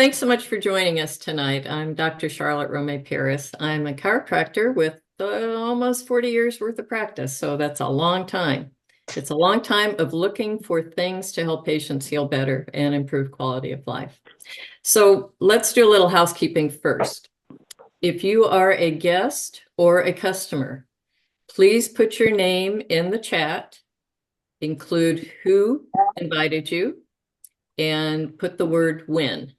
Thanks so much for joining us tonight. I'm Dr. Charlotte Romay-Paris. I'm a chiropractor with almost 40 years worth of practice, so that's a long time. It's a long time of looking for things to help patients heal better and improve quality of life. So let's do a little housekeeping first. If you are a guest or a customer, please put your name in the chat, include who invited you, and put the word when,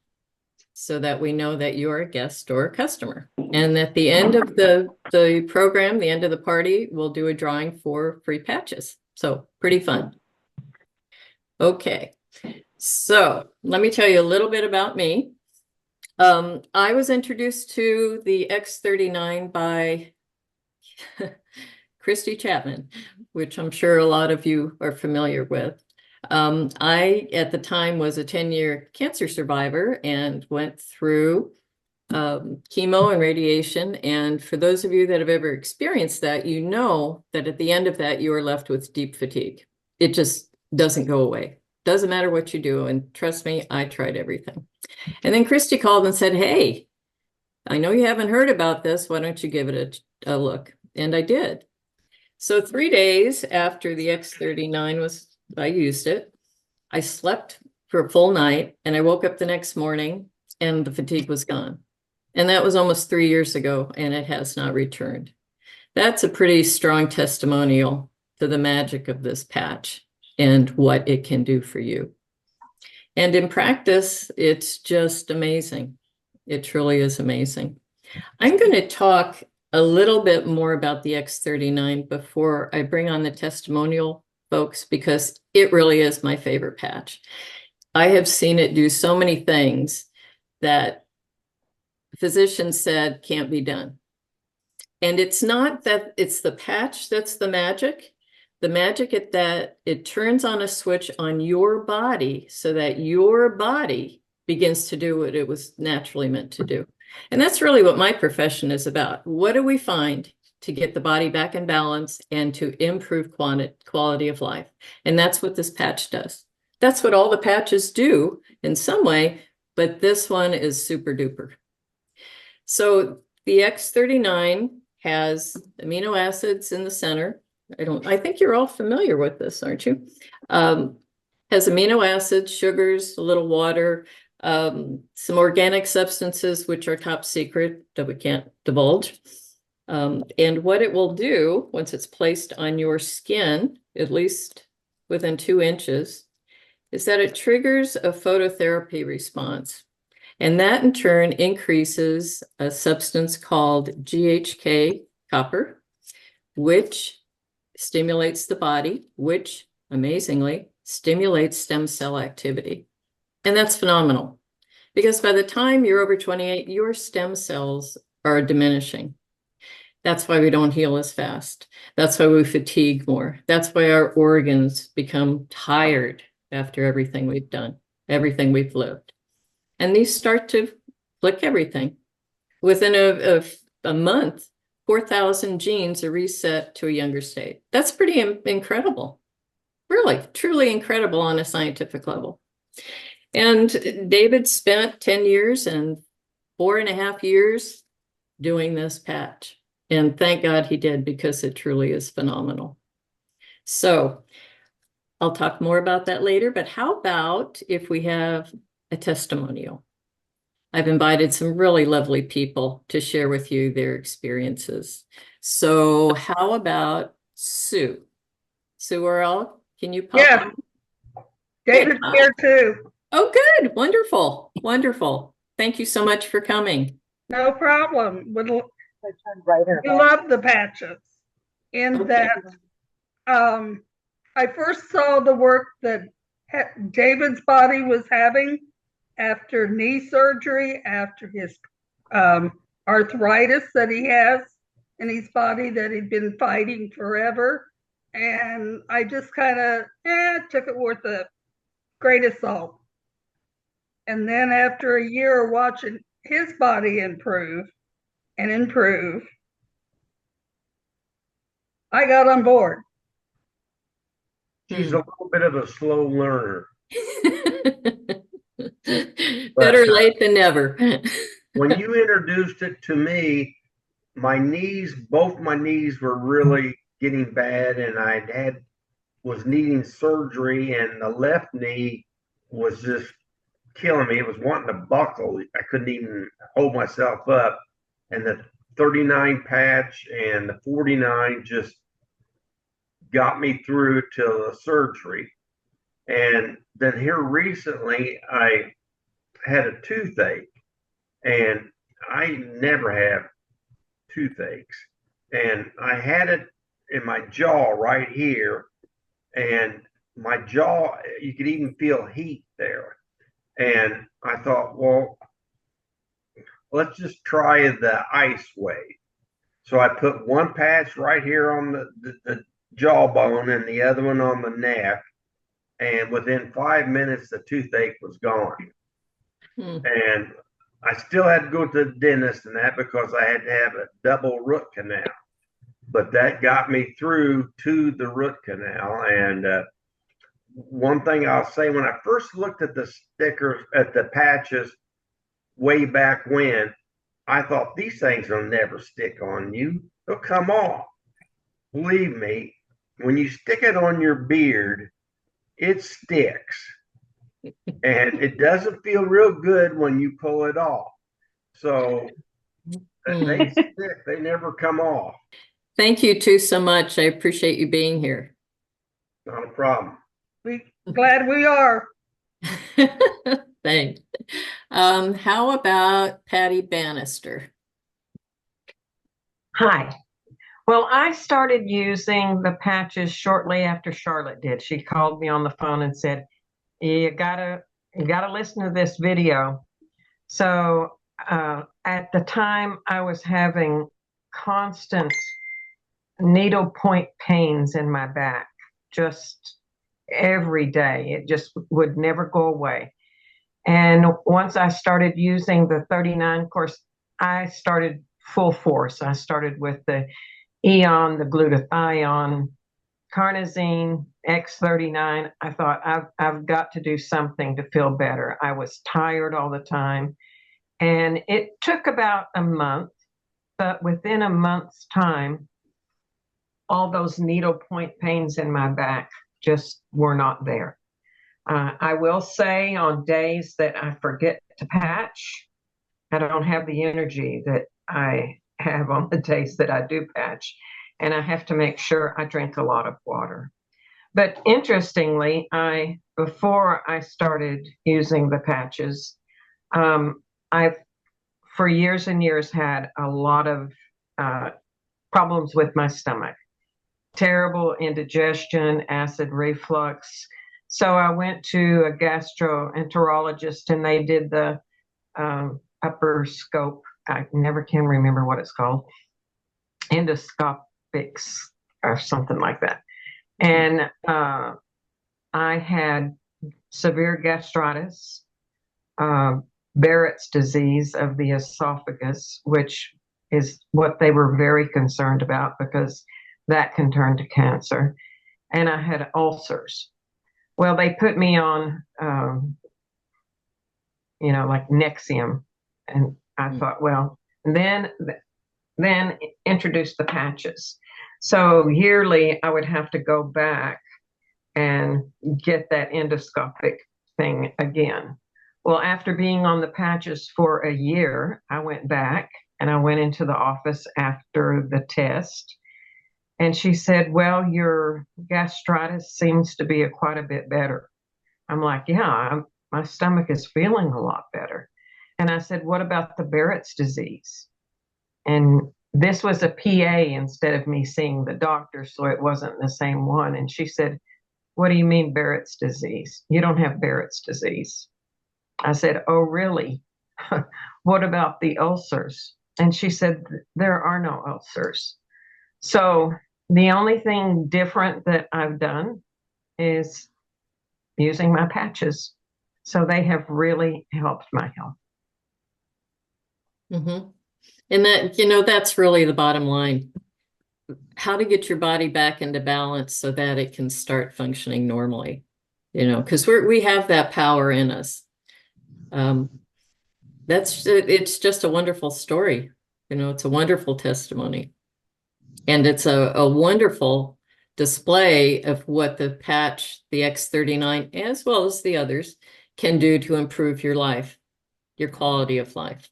so that we know that you're a guest or a customer. And at the end of the program, the end of the party, we'll do a drawing for free patches. So pretty fun. Okay, so let me tell you a little bit about me. I was introduced to the X39 by Christy Chapman, which I'm sure a lot of you are familiar with. I, at the time, was a 10-year cancer survivor and went through chemo and radiation. And for those of you that have ever experienced that, you know that at the end of that, you are left with deep fatigue. It just doesn't go away. Doesn't matter what you do. And trust me, I tried everything. And then Christy called and said, hey, I know you haven't heard about this. Why don't you give it a look? And I did. So 3 days after the X39 I used it, I slept for a full night and I woke up the next morning and the fatigue was gone. And that was almost 3 years ago and it has not returned. That's a pretty strong testimonial to the magic of this patch and what it can do for you. And in practice, it's just amazing. It truly is amazing. I'm going to talk a little bit more about the X39 before I bring on the testimonial folks, because it really is my favorite patch. I have seen it do so many things that physicians said can't be done. And it's not that it's the patch that's the magic. The magic is that it turns on a switch on your body so that your body begins to do what it was naturally meant to do. And that's really what my profession is about. What do we find to get the body back in balance and to improve quality of life? And that's what this patch does. That's what all the patches do in some way, but this one is super duper. So the X39 has amino acids in the center. I think you're all familiar with this, aren't you? Has amino acids, sugars, a little water, some organic substances, which are top secret that we can't divulge. And what it will do once it's placed on your skin, at least within 2 inches, is that it triggers a phototherapy response. And that in turn increases a substance called GHK copper, which stimulates the body, which amazingly stimulates stem cell activity. And that's phenomenal, because by the time you're over 28, your stem cells are diminishing. That's why we don't heal as fast. That's why we fatigue more. That's why our organs become tired after everything we've done, everything we've lived. And these start to flick everything. Within a month, 4,000 genes are reset to a younger state. That's pretty incredible. Really, truly incredible on a scientific level. And David spent 10 years and 4.5 years doing this patch. And thank God he did, because it truly is phenomenal. So I'll talk more about that later, but how about if we have a testimonial? I've invited some really lovely people to share with you their experiences. So how about Sue? Sue Earl, can you pop Yeah, up? David's here too. Oh, good. Wonderful. Wonderful. Thank you so much for coming. No problem. We love the patches. In Okay. that, I first saw the work that David's body was having after knee surgery, after his arthritis that he has in his body that he'd been fighting forever. And I just kind of took it with a grain of salt. And then after a year watching his body improve and improve, I got on board. She's a little bit of a slow learner. Better late than never. When you introduced it to me, my knees, both my knees were really getting bad, and was needing surgery, and the left knee was just killing me. It was wanting to buckle. I couldn't even hold myself up. And the 39 patch and the 49 just got me through till the surgery. And then here recently, I had a toothache, and I never have toothaches. And I had it in my jaw right here, and my jaw, you could even feel heat there. And I thought, well, let's just try the LifeWave. So I put one patch right here on the jawbone and the other one on the neck. And within 5 minutes, the toothache was gone. And I still had to go to the dentist and that because I had to have a double root canal. But that got me through to the root canal. And one thing I'll say, when I first looked at the stickers, at the patches way back when, I thought these things will never stick on you. They'll come off. Believe me, when you stick it on your beard, it sticks. And it doesn't feel real good when you pull it off. So they stick, they never come off. Thank you two so much. I appreciate you being here. Not a problem. Glad we are. Thanks. How about Patty Bannister? Hi. Well, I started using the patches shortly after Charlotte did. She called me on the phone and said, you gotta listen to this video. So at the time, I was having constant needle point pains in my back, just every day. It just would never go away. And once I started using the 39, of course, I started full force. I started with the Eon, the glutathione, carnosine, X39. I thought I've got to do something to feel better. I was tired all the time. And it took about a month, but within a month's time, all those needle point pains in my back just were not there. I will say on days that I forget to patch, I don't have the energy that I have on the days that I do patch. And I have to make sure I drink a lot of water. But interestingly, before I started using the patches, I've for years and years had a lot of problems with my stomach. Terrible indigestion, acid reflux. So I went to a gastroenterologist and they did the upper scope. I never can remember what it's called. Endoscopics or something like that. And I had severe gastritis, Barrett's disease of the esophagus, which is what they were very concerned about because that can turn to cancer. And I had ulcers. Well, they put me on, like Nexium. And I thought, well, then introduce the patches. So yearly, I would have to go back and get that endoscopic thing again. Well, after being on the patches for a year, I went back and I went into the office after the test. And she said, well, your gastritis seems to be quite a bit better. I'm like, yeah, my stomach is feeling a lot better. And I said, what about the Barrett's disease? And this was a PA instead of me seeing the doctor, so it wasn't the same one. And she said, what do you mean Barrett's disease? You don't have Barrett's disease. I said, oh, really? What about the ulcers? And she said, there are no ulcers. So the only thing different that I've done is using my patches. So they have really helped my health. Mm-hmm. And that's really the bottom line. How to get your body back into balance so that it can start functioning normally, because we have that power in us. It's just a wonderful story. You know, it's a wonderful testimony. And it's a wonderful display of what the patch, the X39, as well as the others, can do to improve your life, your quality of life.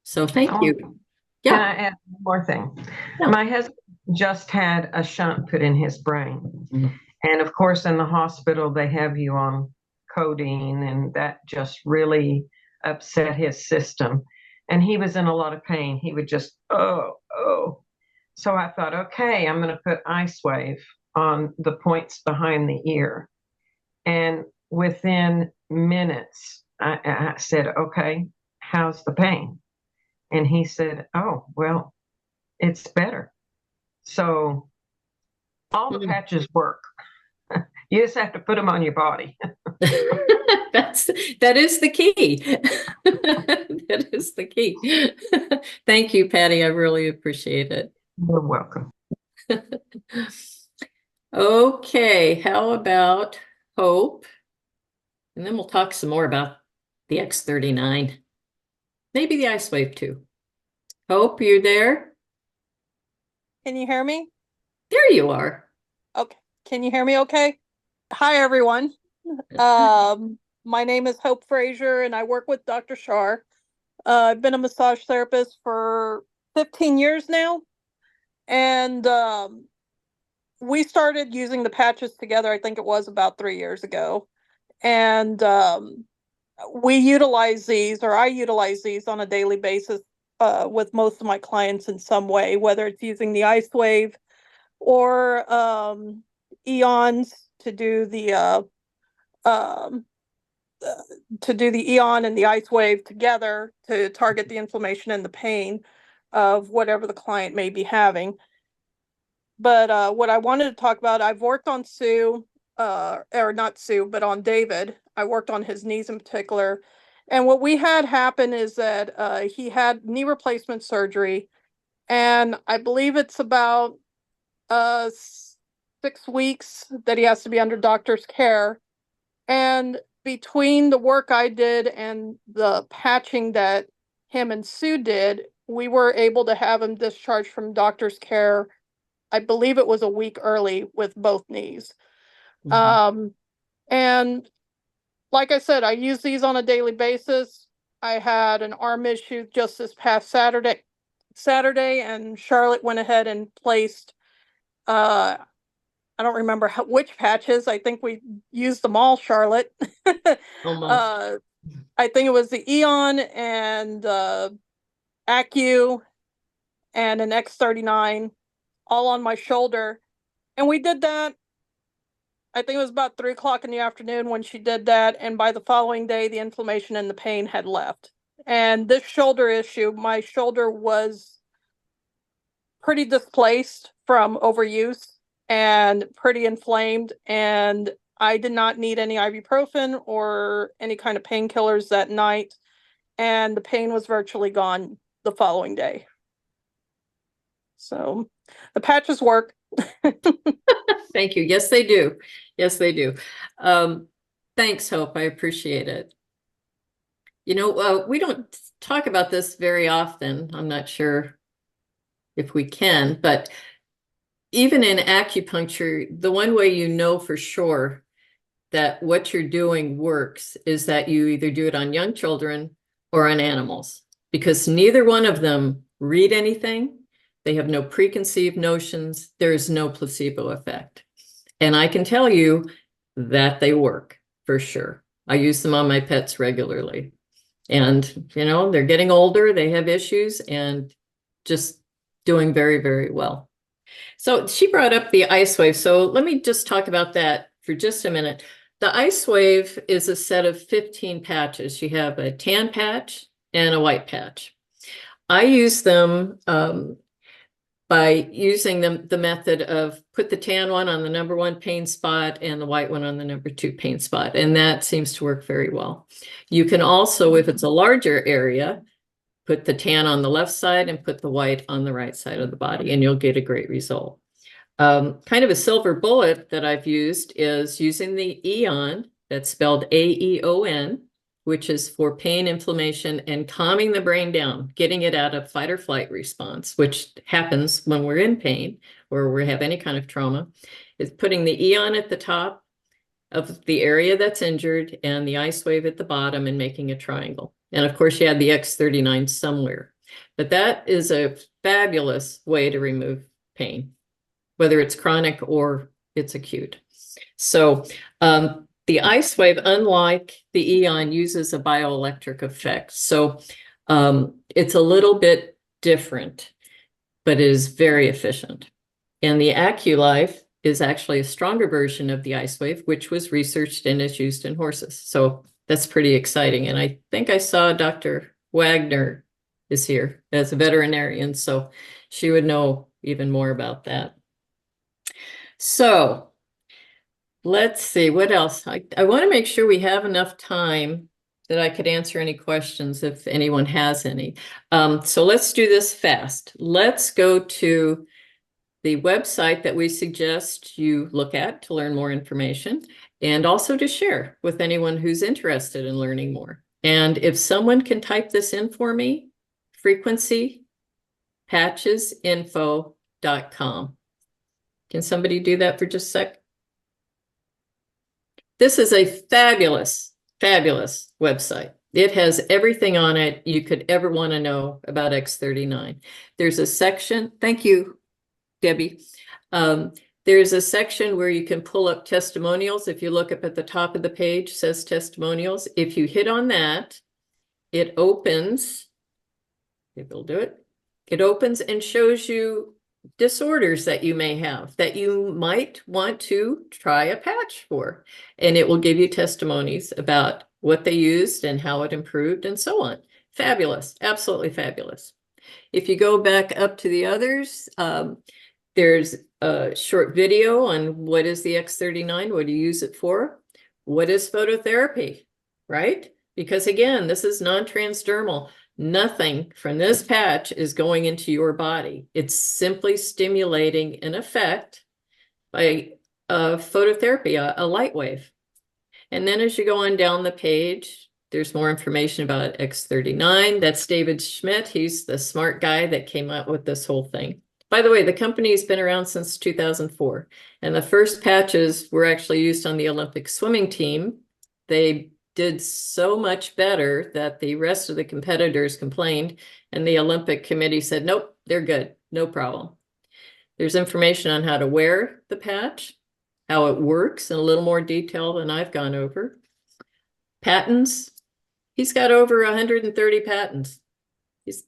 So thank Oh, you. Can Yeah, I add one more thing? yeah. My husband just had a shunt put in his brain. Mhm. And of course, in the hospital, they have you on codeine, and that just really upset his system. And he was in a lot of pain. He would just, oh, oh. So I thought, okay, I'm going to put LifeWave on the points behind the ear. And within minutes, I said, okay, how's the pain? And he said, oh, well, it's better. So all the Mhm. patches work. You just have to put them on your body. That is the key. That is the key. Thank you, Patty. I really appreciate it. You're welcome. Okay, how about Hope? And then we'll talk some more about the X39. Maybe the IceWave too. Hope, you there? Can you hear me? There you are. Okay. Can you hear me okay? Hi, everyone. My name is Hope Frazier, and I work with Dr. Shar. I've been a massage therapist for 15 years now, and we started using the patches together, I think it was about 3 years ago. And we utilize these, or I utilize these on a daily basis with most of my clients in some way, whether it's using the IceWave or eons to do the um, eon and the IceWave together to target the inflammation and the pain of whatever the client may be having. But what I wanted to talk about, I've worked on Sue, or not Sue, but on David. I worked on his knees in particular. And what we had happen is that he had knee replacement surgery. And I believe it's about 6 weeks that he has to be under doctor's care. And between the work I did and the patching that him and Sue did, we were able to have him discharged from doctor's care. I believe it was a week early with both knees. Mhm. And like I said, I use these on a daily basis. I had an arm issue just this past Saturday, and Charlotte went ahead and placed I don't remember which patches. I think we used them all, Charlotte. Almost. I think it was the Eon and Acu and an X39 all on my shoulder. And we did that. I think it was about 3 o'clock in the afternoon when she did that. And by the following day, the inflammation and the pain had left. And this shoulder issue, my shoulder was pretty displaced from overuse and pretty inflamed. And I did not need any ibuprofen or any kind of painkillers that night. And the pain was virtually gone the following day. So the patches work. Thank you. Yes, they do. Yes, they do. Thanks, Hope. I appreciate it. You know, we don't talk about this very often. I'm not sure if we can, but even in acupuncture, the one way you know for sure that what you're doing works is that you either do it on young children or on animals, because neither one of them read anything. They have no preconceived notions. There's no placebo effect. And I can tell you that they work for sure. I use them on my pets regularly. And, you know, they're getting older, they have issues, and just doing very, very well. So she brought up the IceWave. So let me just talk about that for just a minute. The IceWave is a set of 15 patches. You have a tan patch and a white patch. I use them by using the method of put the tan one on the #1 pain spot and the white one on the #2 pain spot. And that seems to work very well. You can also, if it's a larger area, put the tan on the left side and put the white on the right side of the body, and you'll get a great result. Kind of a silver bullet that I've used is using the Eon, that's spelled AEON, which is for pain, inflammation, and calming the brain down, getting it out of fight or flight response, which happens when we're in pain or we have any kind of trauma. It's putting the Eon at the top of the area that's injured and the LifeWave at the bottom and making a triangle. And of course, you had the X39 somewhere. But that is a fabulous way to remove pain, whether it's chronic or it's acute. So the LifeWave, unlike the Eon, uses a bioelectric effect. So it's a little bit different, but it is very efficient. And the AccuLife is actually a stronger version of the LifeWave, which was researched and is used in horses. So that's pretty exciting. And I think I saw Dr. Wagner is here as a veterinarian, so she would know even more about that. So let's see, what else? I want to make sure we have enough time that I could answer any questions if anyone has any. So let's do this fast. Let's go to the website that we suggest you look at to learn more information and also to share with anyone who's interested in learning more. And if someone can type this in for me, frequencypatchesinfo.com. Can somebody do that for just a sec? This is a fabulous, fabulous website. It has everything on it you could ever want to know about X39. There's a section, thank you, Debbie. There's a section where you can pull up testimonials. If you look up at the top of the page, it says testimonials. If you hit on that, it opens, maybe it'll do it. It opens and shows you disorders that you may have that you might want to try a patch for. And it will give you testimonies about what they used and how it improved and so on. Fabulous, absolutely fabulous. If you go back up to the others, there's a short video on what is the X39, what do you use it for? What is phototherapy, right? Because again, this is non-transdermal. Nothing from this patch is going into your body. It's simply stimulating an effect by phototherapy, a light wave. And then as you go on down the page, there's more information about X39. That's David Schmidt. He's the smart guy that came up with this whole thing. By the way, the company's been around since 2004, and the first patches were actually used on the Olympic swimming team. They did so much better that the rest of the competitors complained, and the Olympic committee said, nope, they're good, no problem. There's information on how to wear the patch, how it works in a little more detail than I've gone over. Patents, he's got over 130 patents.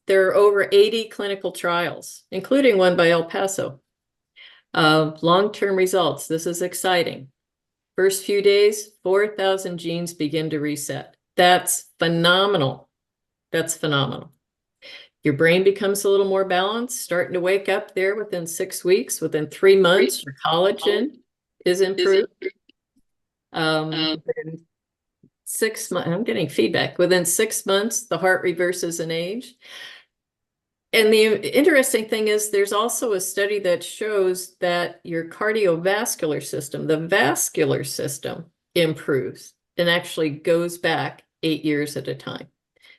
There are over 80 clinical trials, including one by El Paso. Long-term results, this is exciting. First few days, 4,000 genes begin to reset. That's phenomenal. That's phenomenal. Your brain becomes a little more balanced, starting to wake up there within 6 weeks. Within 3 months, your collagen is improved. Within 6 months, I'm getting feedback. Within 6 months, the heart reverses in age. And the interesting thing is there's also a study that shows that your cardiovascular system, the vascular system, improves and actually goes back 8 years at a time.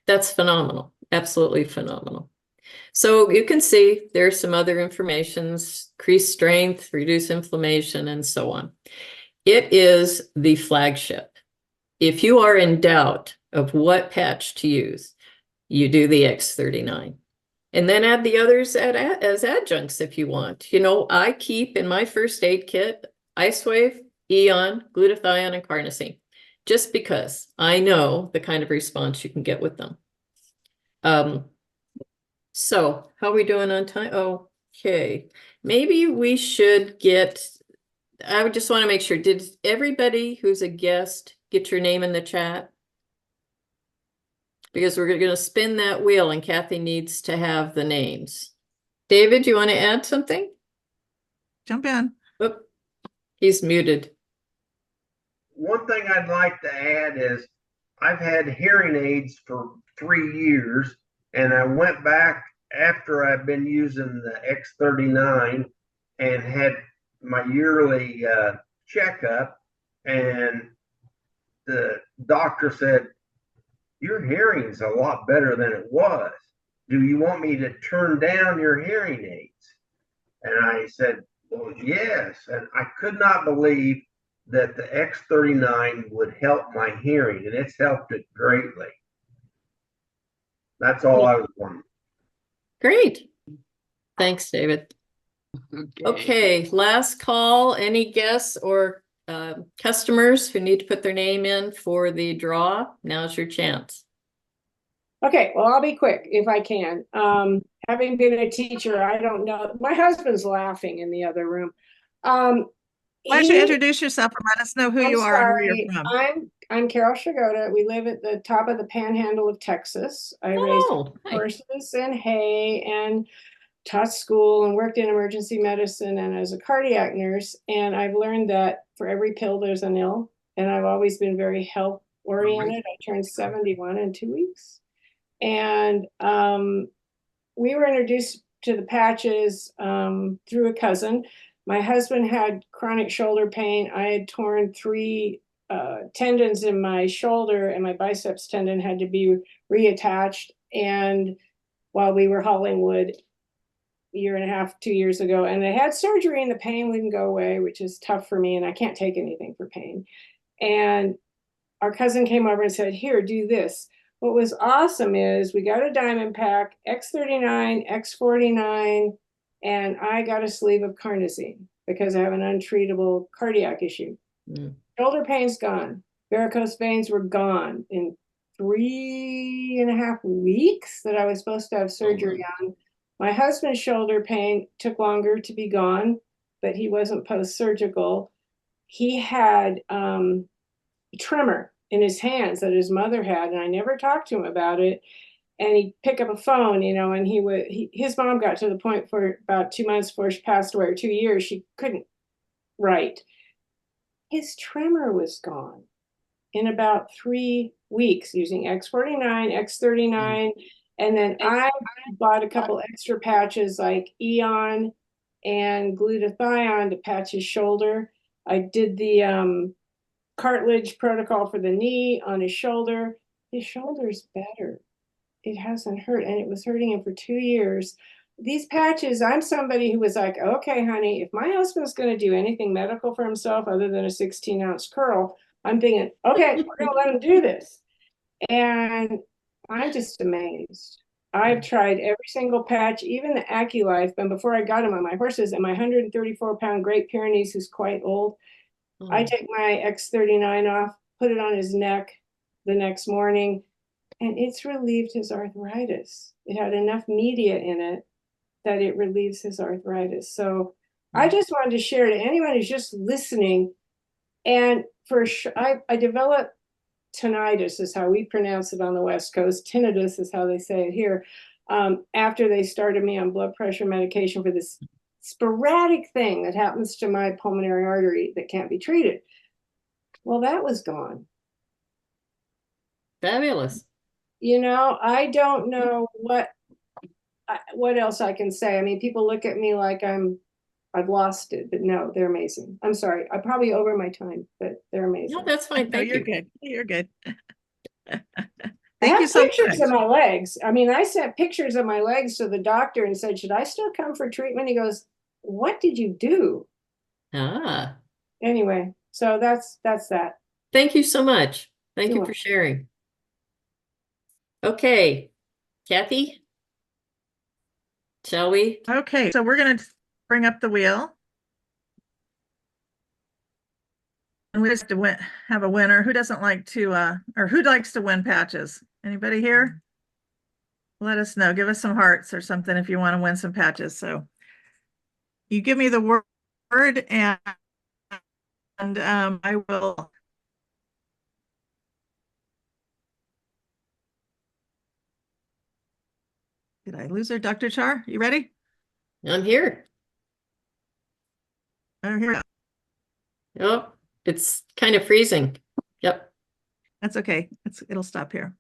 That's phenomenal, absolutely phenomenal. So you can see there's some other informations, increase strength, reduce inflammation, and so on. It is the flagship. If you are in doubt of what patch to use, you do the X39. And then add the others as adjuncts if you want. You know, I keep in my first aid kit, LifeWave, Eon, glutathione, and carnosine, just because I know the kind of response you can get with them. So how are we doing on time? Okay, maybe we should get, I would just want to make sure, did everybody who's a guest get your name in the chat? Because we're going to spin that wheel and Kathy needs to have the names. David, do you want to add something? Jump in. Oop, he's muted. One thing I'd like to add is I've had hearing aids for 3 years, and I went back after I've been using the X39 and had my yearly checkup, and the doctor said, your hearing's a lot better than it was. Do you want me to turn down your hearing aids? And I said, well, yes. And I could not believe that the X39 would help my hearing, and it's helped it greatly. That's all I was wondering. Great. Thanks, David. Okay, last call. Any guests or customers who need to put their name in for the draw? Now's your chance. Okay, well, I'll be quick if I can. Having been a teacher, I don't know. My husband's laughing in the other room. Why don't you introduce yourself and let us know who you are and where you're from? I'm Carol Shagoda. We live at the top of the panhandle of Texas. I raised horses and hay and taught school and worked in emergency medicine and as a cardiac nurse. And I've learned that for every pill, there's an ill. And I've always been very health oriented. I turned 71 in 2 weeks. And we were introduced to the patches through a cousin. My husband had chronic shoulder pain. I had torn 3 tendons in my shoulder, and my biceps tendon had to be reattached. And while we were hauling wood a year and a half, 2 years ago, and I had surgery and the pain wouldn't go away, which is tough for me, and I can't take anything for pain. And our cousin came over and said, here, do this. What was awesome is we got a diamond pack, X39, X49, and I got a sleeve of carnosine because I have an untreatable cardiac issue. Shoulder pain's gone. Varicose veins were gone in 3.5 weeks that I was supposed to have surgery on. My husband's shoulder pain took longer to be gone, but he wasn't post-surgical. He had tremor in his hands that his mother had, and I never talked to him about it. And he'd pick up a phone, you know, and his mom got to the point for about 2 months before she passed away, or 2 years, she couldn't write. His tremor was gone in about 3 weeks using X49, X39. And then I bought a couple extra patches like Eon and glutathione to patch his shoulder. I did the cartilage protocol for the knee on his shoulder. His shoulder's better. It hasn't hurt, and it was hurting him for 2 years. These patches, I'm somebody who was like, okay, honey, if my husband's going to do anything medical for himself other than a 16-ounce curl, I'm thinking, okay, we're going to let him do this. And I'm just amazed. I've tried every single patch, even the AccuLife, and before I got him on my horses and my 134-pound Great Pyrenees, who's quite old, I take my X39 off, put it on his neck the next morning, and it's relieved his arthritis. It had enough media in it that it relieves his arthritis. So I just wanted to share to anyone who's just listening. And for sure, I developed tinnitus, is how we pronounce it on the West Coast. Tinnitus is how they say it here. After they started me on blood pressure medication for this sporadic thing that happens to my pulmonary artery that can't be treated. Well, that was gone. Fabulous. You know, I don't know what else I can say. I mean, people look at me like I've lost it, but no, they're amazing. I'm sorry. I'm probably over my time, but they're amazing. No, that's fine. Thank you. Good. You're good. Thank you so much. Pictures of my legs. I mean, I sent pictures of my legs to the doctor and said, should I still come for treatment? He goes, what did you do? Anyway, so that's that. Thank you so much. Thank You're you for sharing. Okay, Kathy, shall we? Okay, so we're going to bring up the wheel. And we just have a winner. Who doesn't like to, or who likes to win patches? Anybody here? Let us know. Give us some hearts or something if you want to win some patches. So you give me the word and I will. Did I lose her? Dr. Char, you ready? I'm here. Oh, here. Oh, it's kind of freezing. Yep. That's okay. It'll stop here.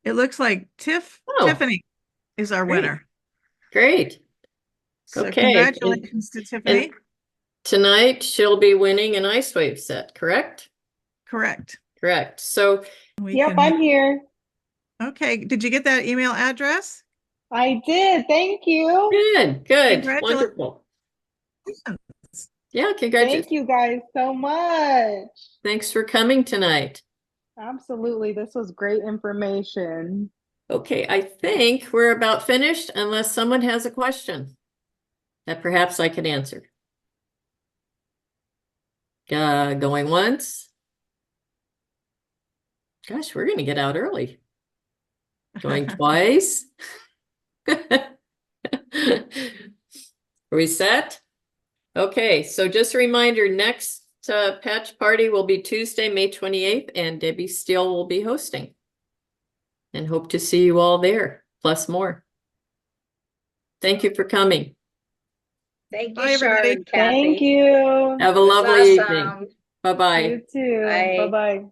It looks like Tiffany is our winner. Great. So Okay. Congratulations to Tiffany. And tonight she'll be winning an LifeWave set, correct? Correct. Correct. So Yep, I'm here. Okay, did you get that email address? I did. Thank you. Good, good, Congratulations. wonderful. Yeah, Thank congratulations. you guys so much. Thanks for coming tonight. Absolutely. This was great information. Okay, I think we're about finished unless someone has a question that perhaps I can answer. Going once. Gosh, we're gonna get out early. Going twice. Are we set? Okay, so just a reminder, next patch party will be Tuesday, May 28th, and Debbie Steele will be hosting. And hope to see you all there, plus more. Thank you for coming. Thank Bye, you, everybody. Sharon, Kathy. Thank you. Have a It was lovely awesome. evening. Bye-bye. You too. Bye. Bye-bye.